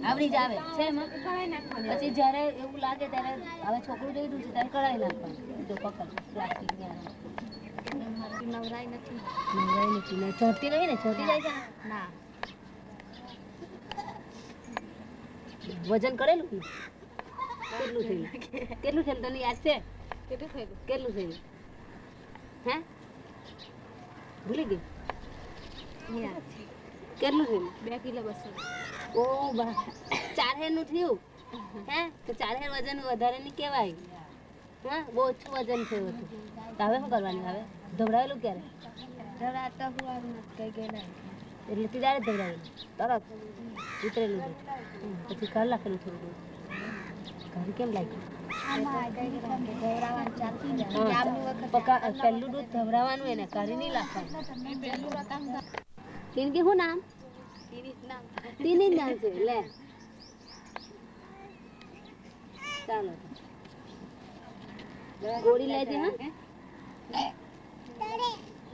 આવડી જ આવે છે એમાં પછી જયારે એવું લાગે ત્યારે હવે છોકરું જોઈ દઉં છે ત્યારે કઢાઈ નાખવાનું જો પકડ પ્લાસ્ટિક નવરાઈ નથી ને ચોટી રહી ને ચોટી જાય છે ના વજન કરેલું કેટલું થયું તને યાદ છે કેટલું થયું હે ભૂલી ગઈ કેટલું થયું 2 કિલો 200 ઓ બા 4 હેર નું થયું હે તો 4 હેર વજન વધારે નહીં કહેવાય હા બહુ ઓછું વજન થયું હતું તો હવે શું કરવાનું હવે ધવડાવેલું ક્યારે ધવડાવતા હું કઈ ગયેલા એટલે તીજારે ધવડાવેલું તરત ઉતરેલું પછી ઘર લખેલું થોડું ઘર કેમ લાગ્યું પહેલું દૂધ ધવડાવવાનું એને કરી નહીં લાખવાનું તિનકી શું નામ તીની જ નામ છે લે ચાલો ગોળી લેજે હા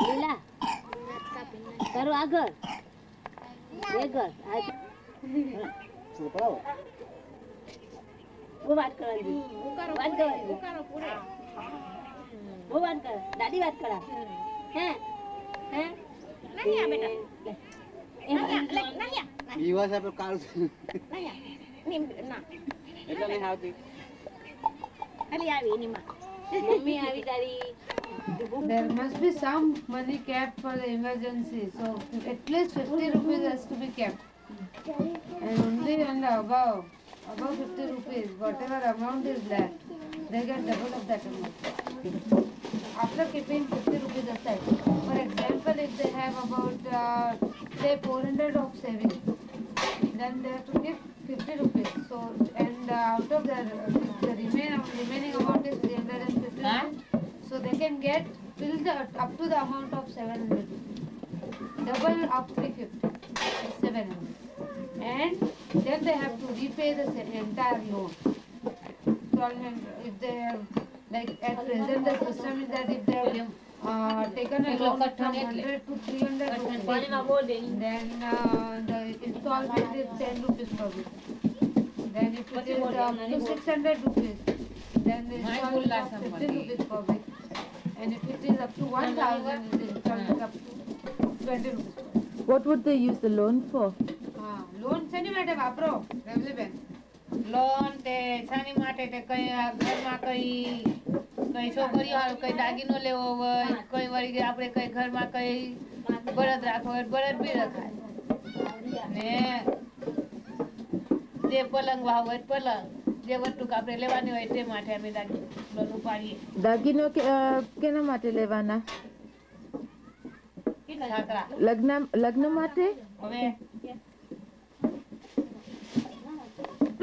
લીલા તારું આગળ वो बात करवानी बात कर दादी बात करा हैं हैं नहीं आ बेटा नहीं जीवा से काल नहीं ना એટલે નહીં આવતી અલી આવી ની માં મમ્મી આવી તારી There must be some money kept for the emergency, so at least 50 rupees has to be kept, and only on the above 50 rupees, whatever amount is left, they get double of that amount. After keeping 50 rupees aside, for example, if they have about say 400 of savings, then they have to keep 50 rupees. So and out of the remaining amount is 350 rupees. So they can get till the up to the amount of 700 rupees. Double of 350 is 700. And then they have to repay the entire loan. If they have, like at present the system is that if they have taken a loan from 100 to 300 rupees, then the installment is 10 rupees per week. Then if it is up to 600 rupees, then the installment is 50 rupees per week. And if it is up to 1000, the installment up to 20 rupees per week. What would they use the loan for? Loan શેની માટે વાપરો રવલીબેન loan તે શાની માટે તે કઈ ઘરમાં કઈ છોકરીઓ કઈ દાગીનો લેવો હોય કઈ વળી આપણે કઈ ઘરમાં કઈ બળદ રાખવો હોય બળદ બી રખાય ને જે પલંગ વાવ હોય પલંગ જે વસ્તુ આપણે લેવાની હોય તે માટે અમે લોન ઉપાડીએ દાગીનો કેના માટે લેવાના લગ્ન માટે હવે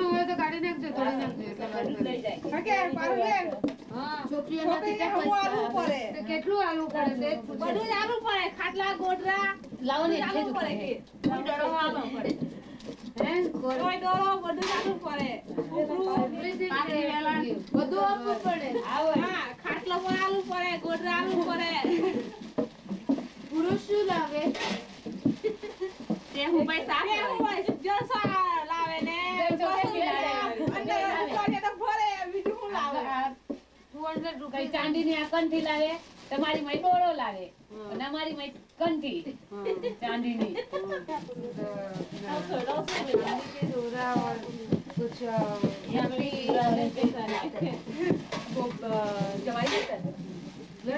હોય તો કાઢી નાખજો તોડી નાખજો કેટલું આલુ પડે બધું જ આલુ પડે ખાટલા ગોડરા લાવવાની આલુ પડે કોઈ ડરો આલુ પડે કોઈ ડરો બધું આલુ પડે બધું આપવું પડે હા ખાટલા પણ આલુ પડે ગોડરા આલુ પડે પુરુષ શું લાવે તે હું પૈસા આપે હું જસો લાવે ને કઈ ચાંદી ની આ કંઠી લાવે તમારી મય ડોળો લાવે અને અમારી મય કંઠી ચાંદી ની कुछ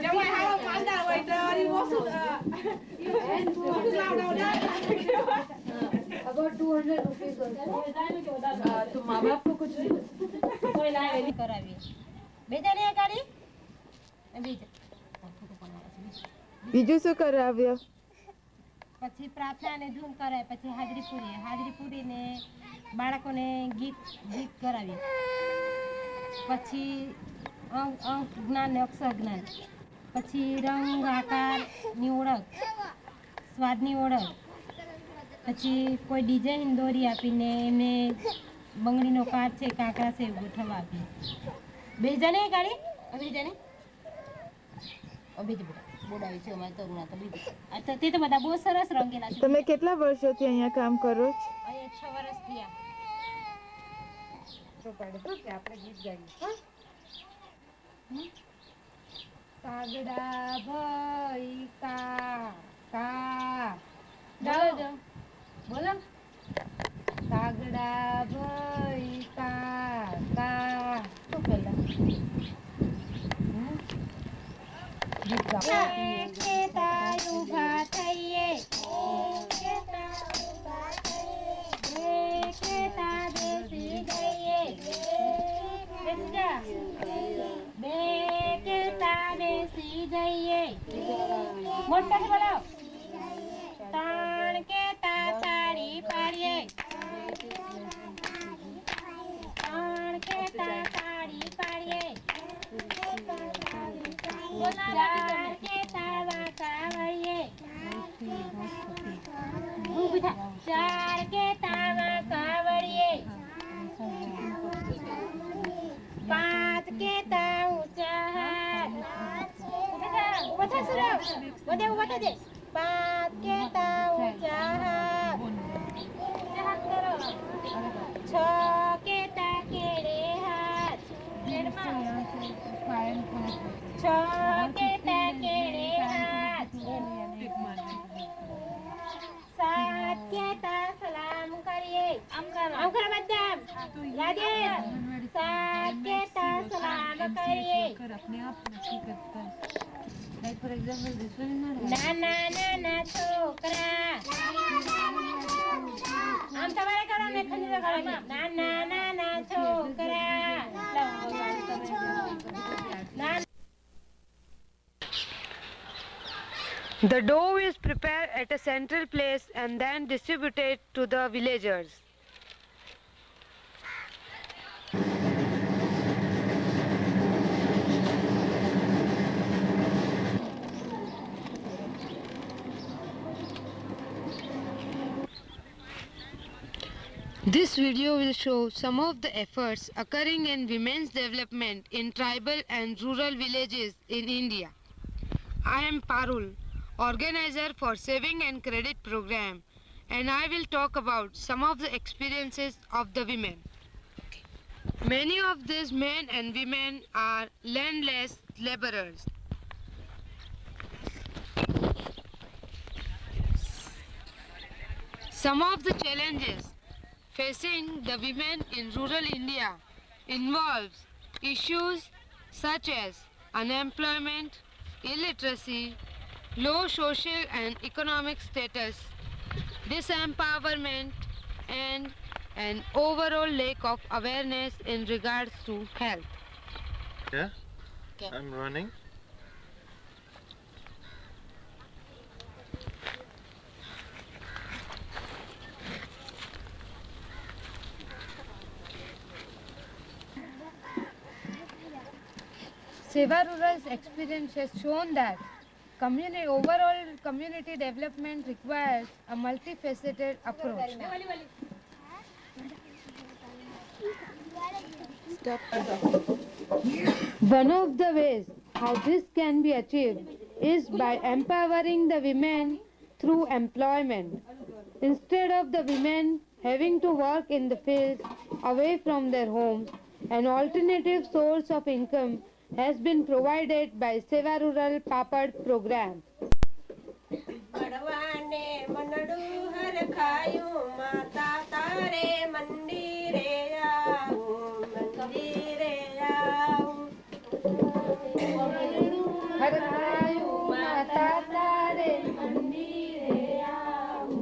જવાય હારો માંદા હોય તો ઓછું about 200 rupees तो माँ बाप को कुछ કોઈ લાવે નહીં કરાવી બેજાને ગાડી બીજા બીજું શું કરાવ્યો પછી પ્રાર્થના અને ધૂન કરાય, પછી હાજરી પૂરીને બાળકોને ગીત કરાવીએ, પછી અંક જ્ઞાન ને અક્ષર જ્ઞાન, પછી રંગ આકારની ઓળખ, સ્વાદની ઓળખ, પછી કોઈ ડિઝાઇન દોરી આપીને એમને બંગડીનો કાચ છે, કાંકરા છે એવું ગોઠવવા આપીએ. બેજાને ગાડી બેજાને બીજું બધા બોડાવી છે અમારે તરુણા તો બીજું આ તો તે તો બધા બહુ સરસ રંગેલા છે. તમે કેટલા વર્ષોથી અહીંયા કામ કરો છો? અહીંયા 6 વર્ષ થયા. તો પાડે તો કે આપણે ગીત ગાઈએ. હા, કાગડા ભાઈ કા બોલો. કાગડા ભાઈ કા શું પેલા ગીત ગાઓ. ઉભા થઈએ બેસી જઈએ મોટાથી બોલાવો. તાણ કે તાળી પાડીએ, તાણ કે તાળી પાડીએ, ચાર કે તાવા કાવડીએ, ચાર કે તાવા કાવડીએ, પાંચ કે તા ઊંચા હાથ, પાંચ કે તા ઊંચા હાથ, છ કે તા કેડે હાથ, છ કે તા કેડે હાથ, સાત કે તા સલામ કરીએ, આમ કરો બધા રાજેશ, સાત કે તા સલામ કરીએ, For example, this one is not. નાના નાના છોકરા આમ તમારે કરો ને ખંજરો કરો નાના નાના છોકરા. The dough is prepared at a central place and then distributed to the villagers. This video will show some of the efforts occurring in women's development in tribal and rural villages in India. I am Parul, organizer for Saving and Credit Program, and I will talk about some of the experiences of the women. Many of these men and women are landless laborers. Some of the challenges facing the women in rural India involves issues such as unemployment, illiteracy, low social and economic status, disempowerment, and an overall lack of awareness in regards to health. Yeah? I'm running. Sewa Rural's experience has shown that overall community development requires a multifaceted approach. One of the ways how this can be achieved is by empowering the women through employment. Instead of the women having to work in the fields away from their homes, an alternative source of income has been provided by Sewa Rural Papad program. મળવાને મનડું હરખાયું માતા તારે મંદિરે આવું મંદિરે આવું હરખાયું માતા તારે મંદિરે આવું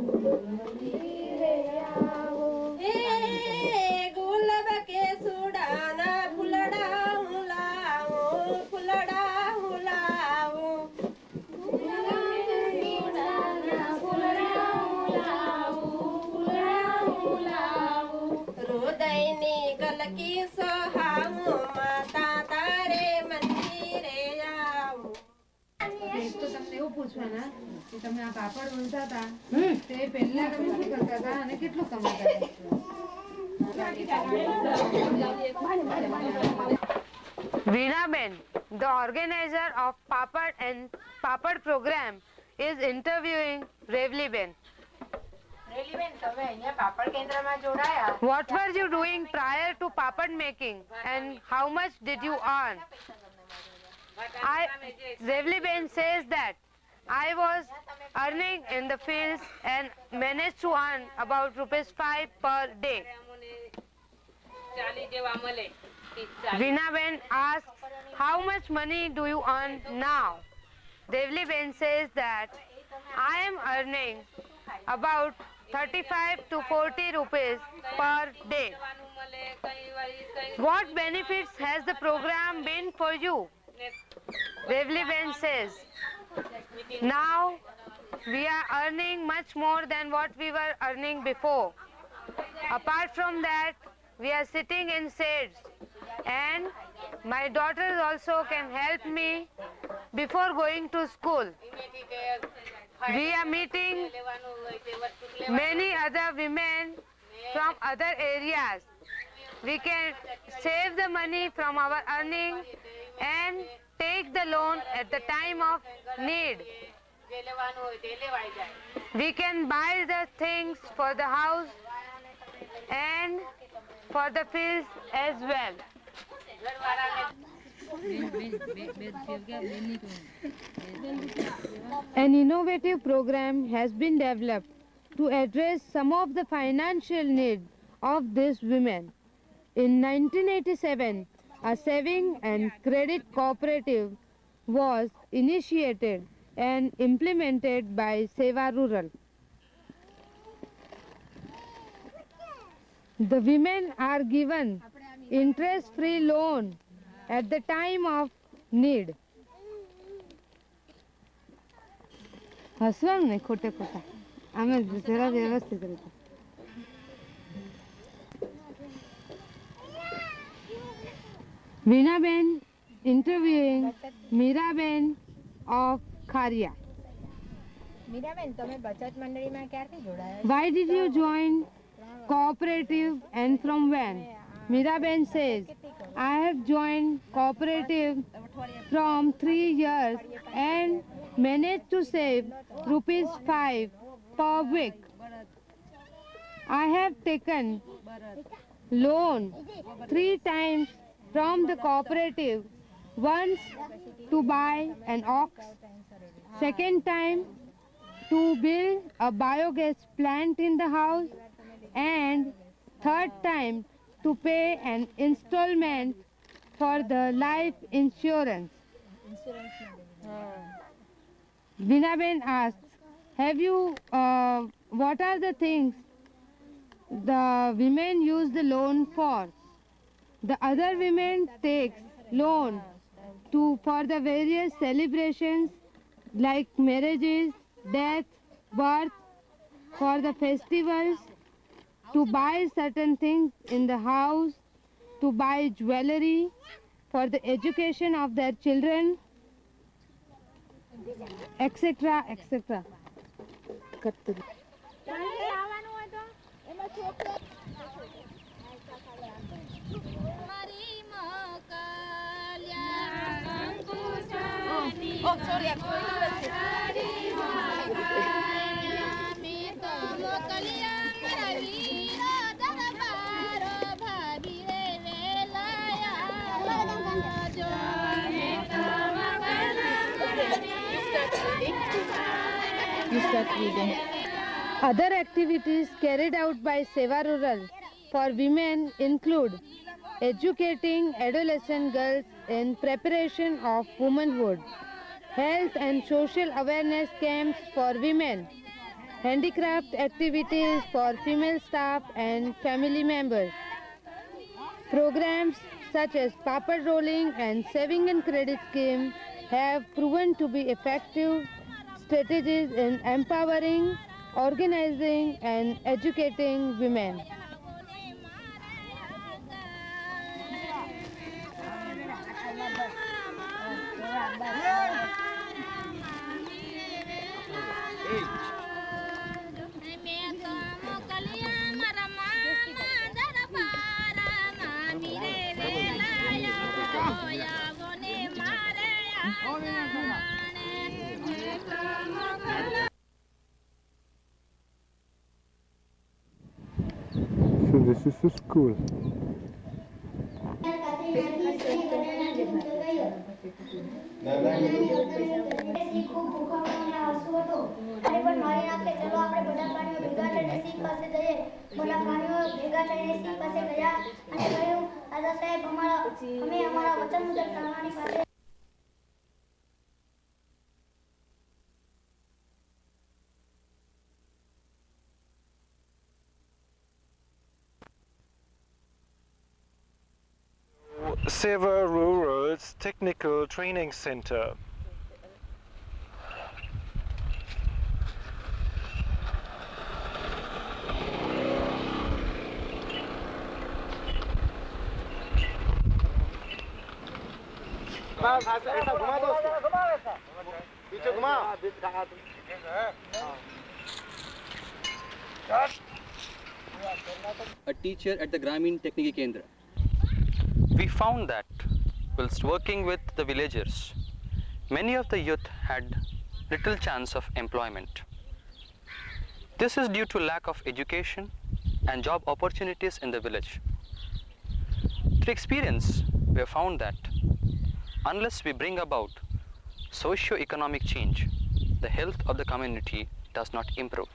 મંદિરે આવું. હે ગુલાબ કે સુડાના ફૂલડા હું લાવું ફૂલડા હું લાવું ફૂલડા કે તમે આ પાપડ વણતા હતા તે પહેલા તમે શું કરતા હતા અને કેટલું કમાતા હતા? Veena-ben, the organizer of Papad and Papad program, is interviewing Revli-ben. What were you doing prior to papad making and how much did you earn? Revli-ben says that I was earning in the fields and managed to earn about ₹5 per day. Veena-ben asks, how much money do you earn now? Revli-ben says that I am earning about 35 to 40 rupees per day. What benefits has the program been for you? Revli-ben says, now we are earning much more than what we were earning before. Apart from that, we are sitting in shades and my daughters also can help me before going to school. We are meeting many other women from other areas. We can save the money from our earning and take the loan at the time of need. We can buy the things for the house and for the fields as well. An innovative program has been developed to address some of the financial needs of these women. In 1987, a saving and credit cooperative was initiated and implemented by Sewa Rural. The women are given interest-free loan at the time of need. હસવાનું નહીં ખોટે ખોટા અમે જરા વ્યવસ્થિત રીતે Veena-ben interviewing Meera-ben of Kharia. Miraben તમે બચત મંડળીમાં ક્યારથી જોડાયા? Why did you join cooperative and from when? Meera-ben says, I have joined cooperative from 3 years and managed to save ₹5 per week. I have taken loan 3 times from the cooperative, once to buy an ox, second time to build a biogas plant in the house, and third time to pay an installment for the life insurance. Veena-ben asks, what are the things the women use the loan for? The other women takes loan for the various celebrations like marriages, death, birth, for the festivals, to buy certain things in the house, to buy jewelry, for the education of their children, etc. etc. You start reading. Other activities carried out by Sewa Rural for women include educating adolescent girls in preparation of womanhood, health and social awareness camps for women, handicraft activities for female staff and family members. Programs such as papad rolling and saving and credit scheme have proven to be effective strategies in empowering, organizing and educating women. So this is the school. Sewa Rural's Technical Training Center. A teacher at the Gramin Techniki Kendra. We found that whilst working with the villagers, many of the youth had little chance of employment. This is due to lack of education and job opportunities in the village. Through experience, we have found that unless we bring about socio-economic change, the health of the community does not improve.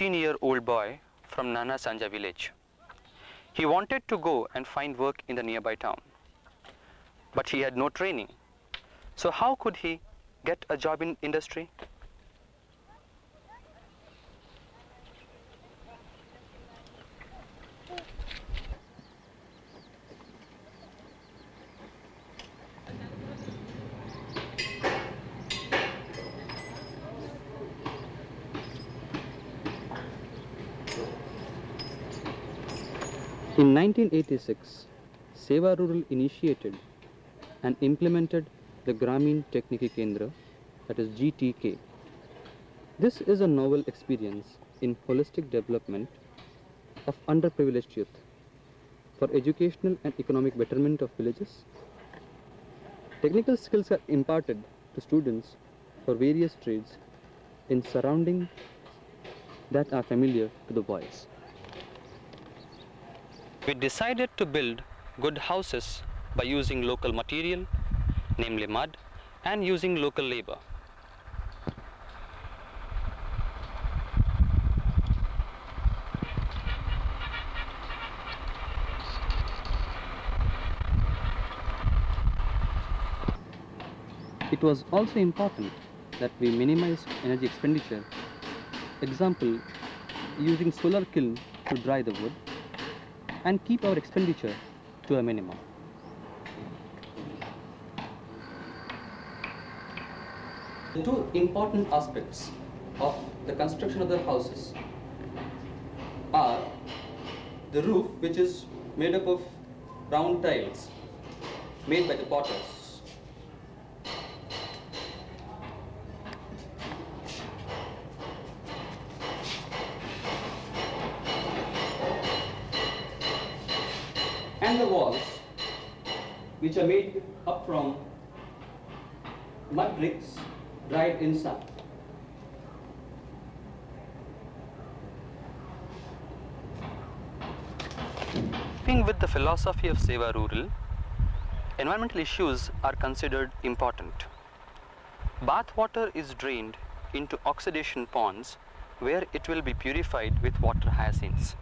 A 18-year-old boy from Nana Sanja village. He wanted to go and find work in the nearby town, but he had no training. So how could he get a job in industry? In 1986, Sewa Rural initiated and implemented the Gramin Techniki Kendra, that is GTK. This is a novel experience in holistic development of underprivileged youth for educational and economic betterment of villages. Technical skills are imparted to students for various trades in surroundings that are familiar to the boys. We decided to build good houses by using local material, namely mud, and using local labor. It was also important that we minimize energy expenditure. Example, using solar kiln to dry the wood and keep our expenditure to a minimum. The two important aspects of the construction of the houses are the roof, which is made up of round tiles made by the potters. And the walls, which are made up from mud bricks dried in sun. Keeping with the philosophy of Sewa Rural, environmental issues are considered important. Bath water is drained into oxidation ponds where it will be purified with water hyacinths.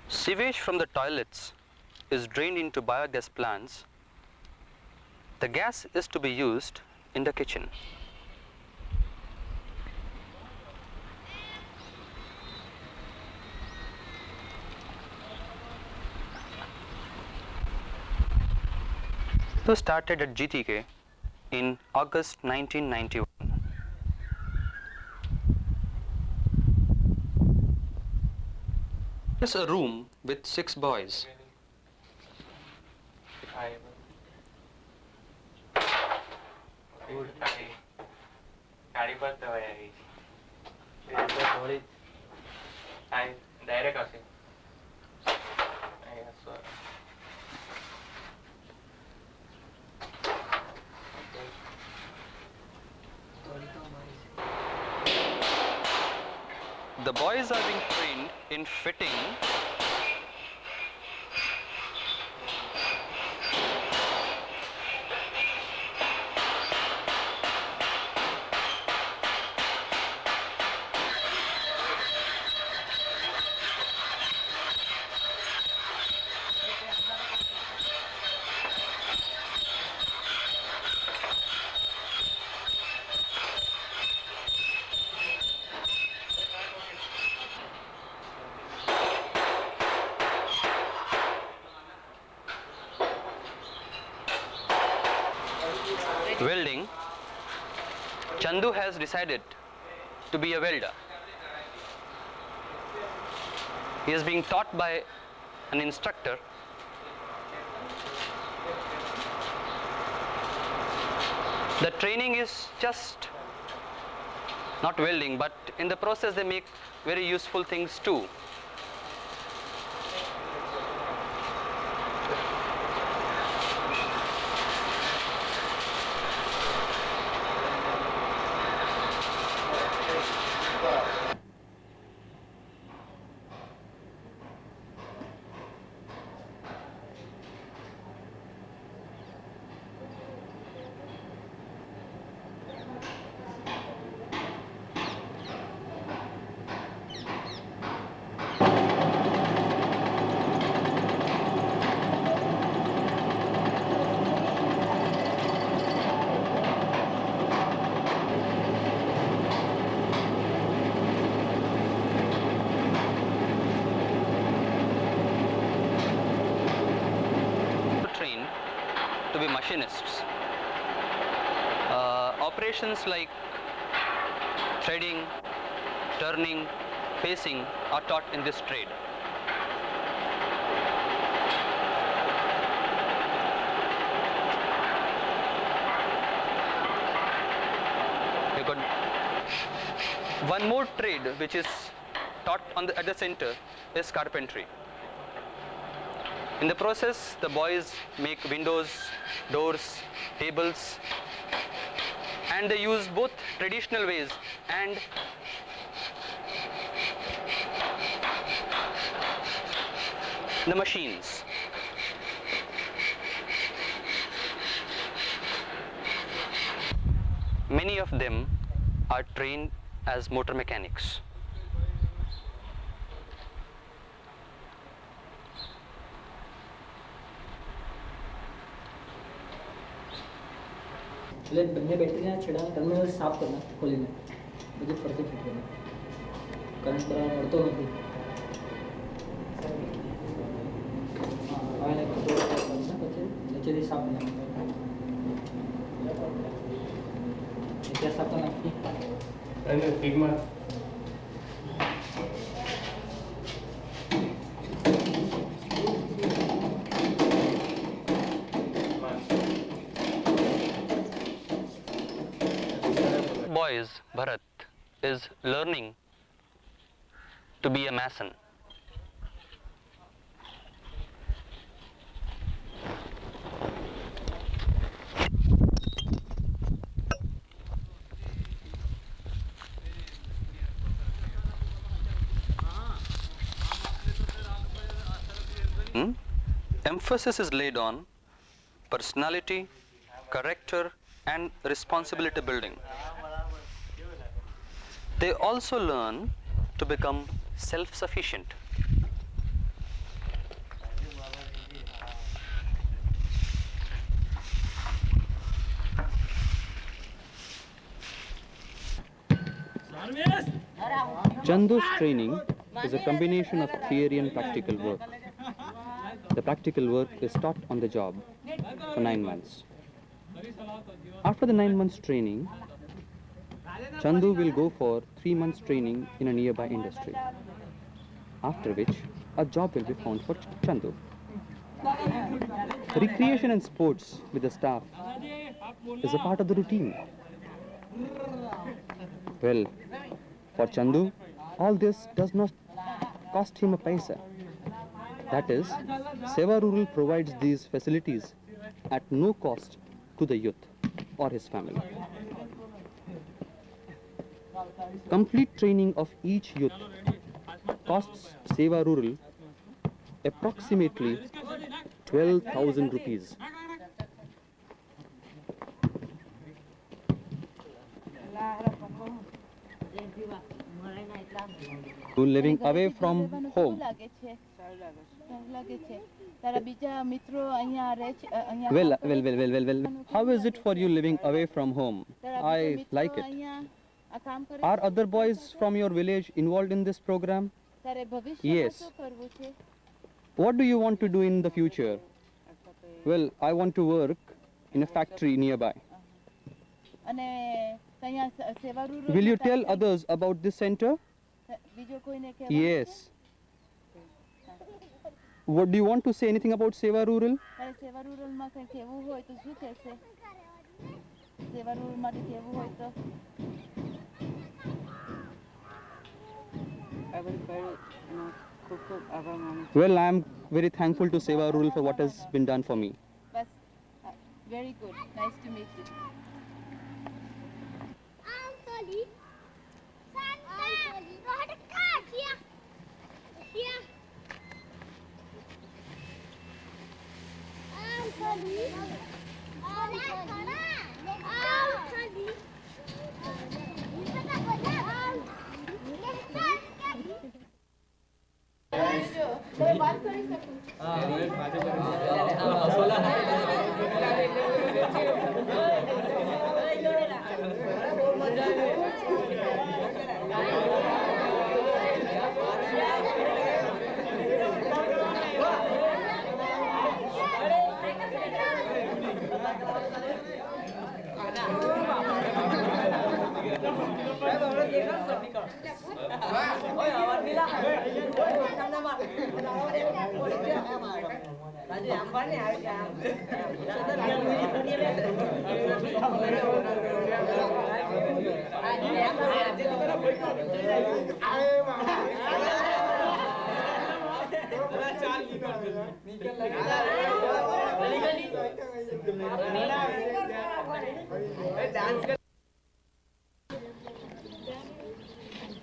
Sewage from the toilets is drained into biogas plants. The gas is to be used in the kitchen. So started at GTK in August 1991. There's a room with 6 boys. બતાવાય એ તો થોડી આ direct હશે અહીંયા સો The boys are being trained in fitting welding. Chandu has decided to be a welder. He is being taught by an instructor. The training is just not welding, but in the process they make very useful things too. Trained to be machinists. Operations like threading, turning, pacing are taught in this trade. You got one more trade which is taught at the center is carpentry. In the process, the boys make windows, doors, tables, and they use both traditional ways and the machines. Many of them are trained as motor mechanics. એટલે બંને બેટરીના છેડાના terminal સાફ કરના ખોલીને બધું ફરતે fit કરવું current બરાબર મળતો નથી હવે કંટ્રોલ કરવાના પછી નીચેથી સાફ કરી નીચે સાફ કરી નાખી અને ફિગમાં Boys, Bharat is learning to be a mason. Emphasis is laid on personality, character, and responsibility building. They also learn to become self-sufficient. Chandu's training is a combination of theory and practical work. The practical work is taught on the job for 9 months. After the 9 months training, Chandu will go for 3 months training in a nearby industry, after which a job will be found for Chandu. Recreation and sports with the staff is a part of the routine. Well, for Chandu, all this does not cost him a paisa. That is, Sewa Rural provides these facilities at no cost to the youth or his family. Complete training of each youth costs Sewa Rural approximately 12,000 rupees. To living away from home. Well. How is it for you living away from home? I like it. Are other boys from your village involved in this program? Yes. What do you want to do in the future? Well, I want to work in a factory nearby. Will you tell others about this center? Yes. What do you want to say anything about Sewa Rural? Well, I am very thankful to Sewa Rural for what has been done for me. Very good. Nice to meet you.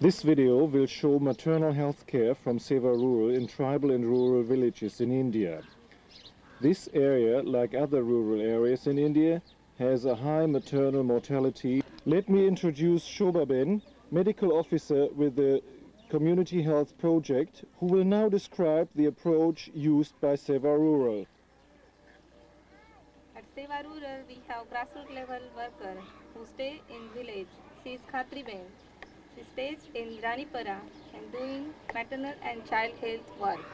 This video will show maternal health care from Sewa Rural in tribal and rural villages in India. This area, like other rural areas in India, has a high maternal mortality. Let me introduce Shobaben, medical officer with the Community Health Project, who will now describe the approach used by Sewa Rural. At Sewa Rural, we have grassroots level workers who stay in village. She is Khatriben. She stays in Ranipara and doing maternal and child health work.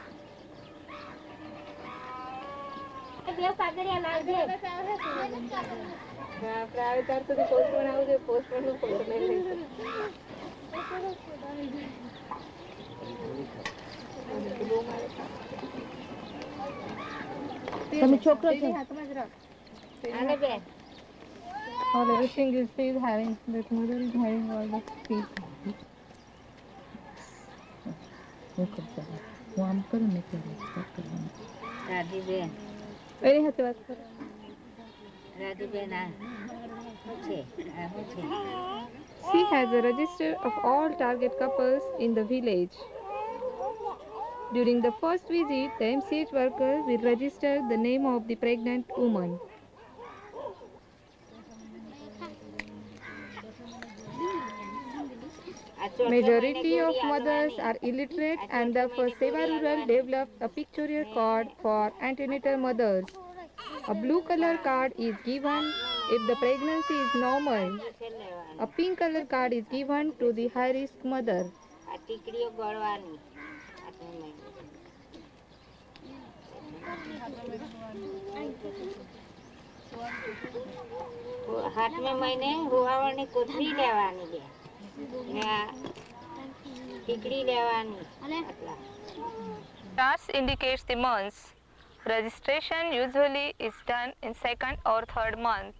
All everything is she is having, that mother is having all the feet. Very happy વાત કરો. She has a register of all target couples in the village. During the first visit, the MCH worker will register the name of the pregnant woman. Majority of mothers are illiterate and therefore Sewa Rural developed a pictorial card for antenatal mothers. A blue color card is given if the pregnancy is normal. A pink color card is given to the high risk mother. Stars indicates the months. Registration usually is done in second or third month.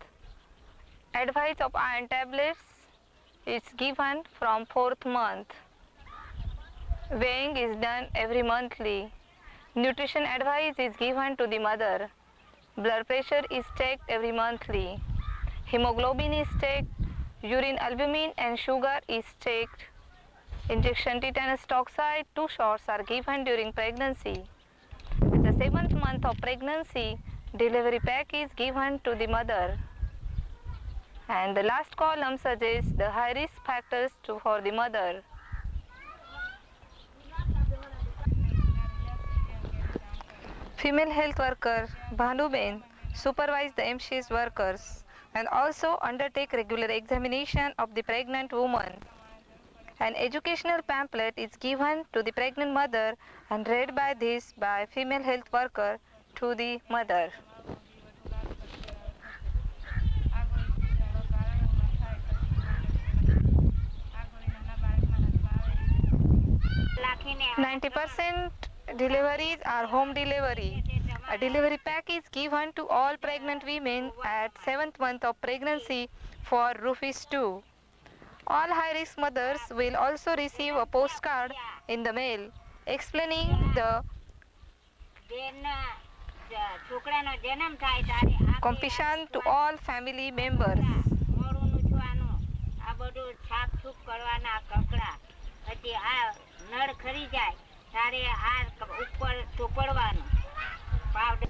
Advice of iron tablets is given from 4th month. Weighing is done every monthly. Nutrition advice is given to the mother. Blood pressure is checked every monthly. Hemoglobin is checked. Urine albumin and sugar is checked. Injection tetanus toxoid, 2 shots are given during pregnancy. At the 7th month of pregnancy, delivery pack is given to the mother. And the last column suggests the high risk factors for the mother. Female health worker Bhanuben supervise the MC's workers and also undertake regular examination of the pregnant woman. An educational pamphlet is given to the pregnant mother and read by female health worker to the mother. %90 deliveries are home delivery. A delivery pack is given to all pregnant women at 7th month of pregnancy for ₹2. All high-risk mothers will also receive a postcard in the mail explaining the compensation to all family members.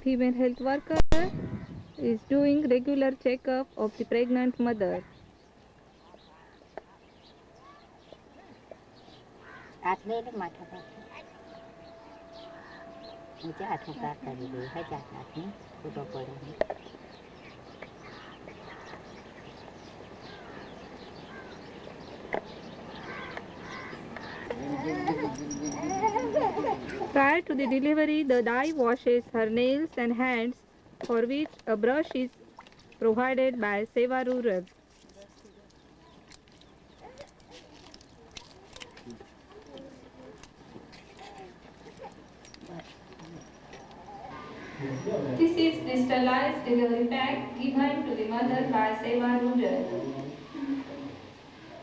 Female health worker is doing regular checkup of the pregnant mother. Prior to the delivery, the dye washes her nails and hands, for which a brush is provided by Sewa Rural. This is crystallized delivery pack given to the mother by Sewa Rural.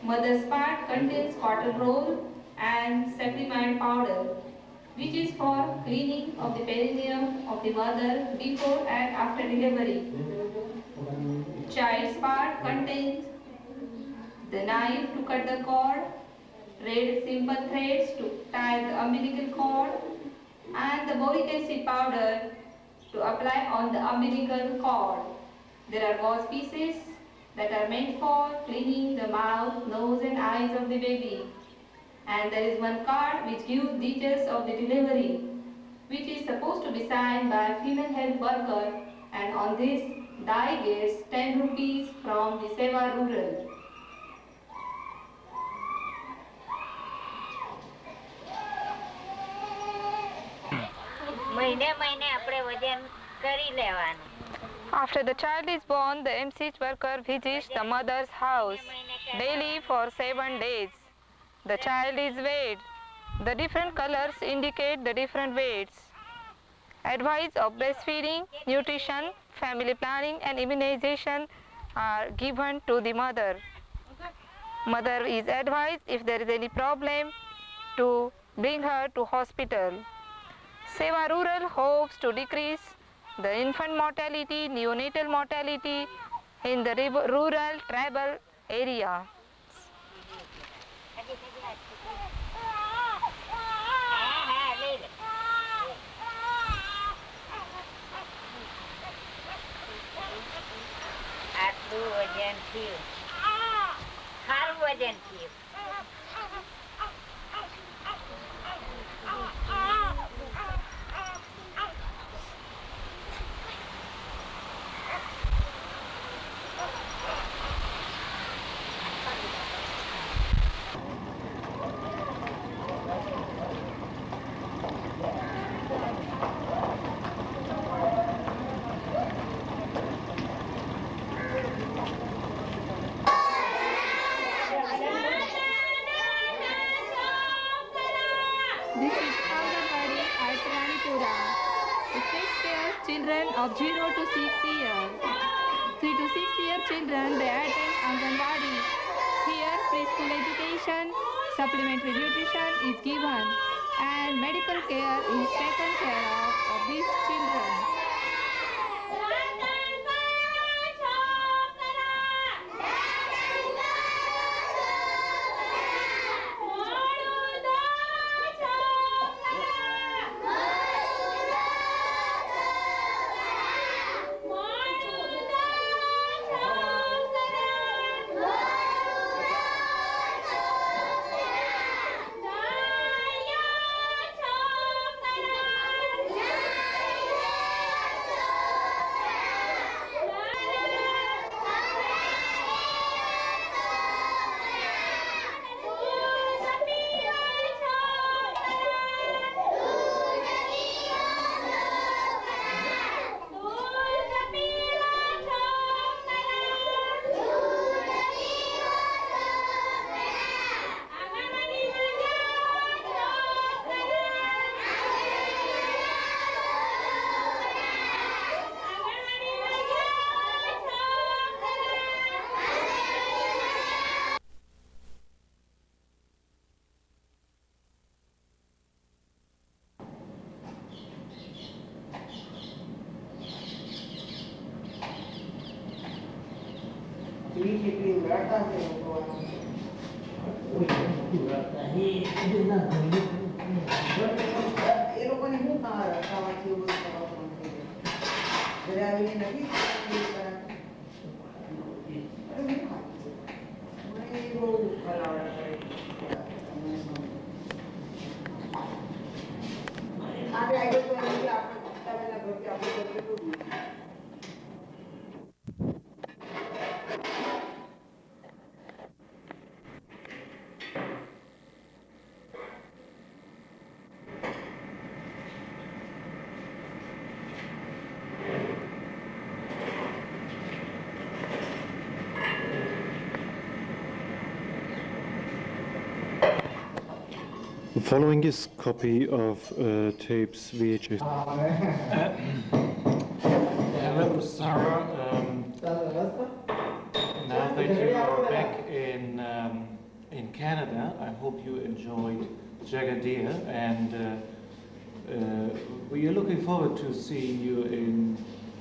Mother's part contains cotton roll and supplement powder, which is for cleaning of the perineum of the mother before and after delivery. Child's part contains the knife to cut the cord, red simple threads to tie the umbilical cord, and the boric acid powder to apply on the umbilical cord. There are gauze pieces that are meant for cleaning the mouth, nose and eyes of the baby. And there is one card which gives details of the delivery, which is supposed to be signed by a female health worker, and on this Dai gets 10 rupees from the Sewa Rural. After the child is born, the MCH worker visits the mother's house daily for 7 days. The child is weighed. The different colors indicate the different weights. Advice of breastfeeding, nutrition, family planning and immunization are given to the mother. Mother is advised if there is any problem to bring her to hospital. Sewa Rural hopes to decrease the infant mortality, neonatal mortality in the rural tribal area. Children of 0 to 6 years. 3 to 6 year children, they attend Anganwadi. Here preschool education, supplementary nutrition is given, and medical care is taken care of these children. The following is copy of tapes VHS. Hello, Sarah. Now that you are back in Canada, I hope you enjoyed Jagadir, and we are looking forward to seeing you in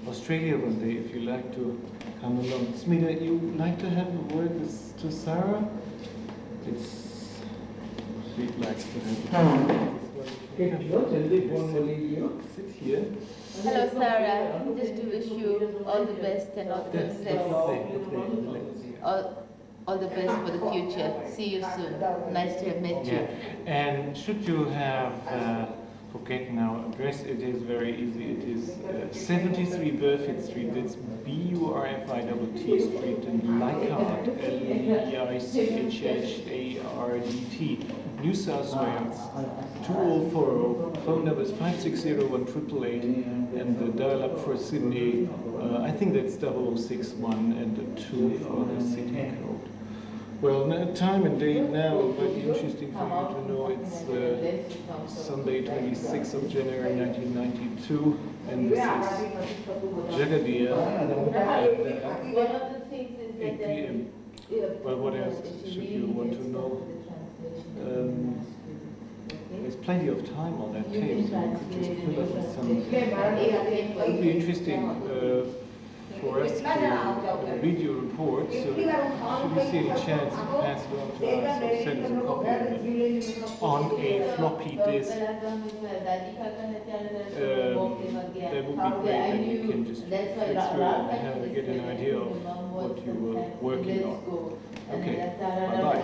Australia one day if you like to come along. Smita, you like to have a word to Sarah? She likes to have sit here. Hello, Sarah. Just to wish you all the best and all the success. All the best for the future. See you soon. Nice to have met you. And should you have forgotten our address, it is very easy. It is 73 Burfitt Street. That's Burfitt Street in Leichhardt, Leichhardt, New South Wales, 2040. Phone number is 560-1888, and the dial-up for Sydney, I think that's 0061, and the 2 for the city code. Well, time and date now might be interesting for you to know. It's Sunday, 26th of January 1992, and this is Jagadir at 8 p.m. Well, what else should you want to know? There's plenty of time on that tape, so you could just fill up with some. It would be interesting for us to read your report, so should you see any chance to pass it on to us or send us a copy of it on a floppy disk, that would be great, and you can just flick through it and get an idea of what you were working on. Okay, bye-bye.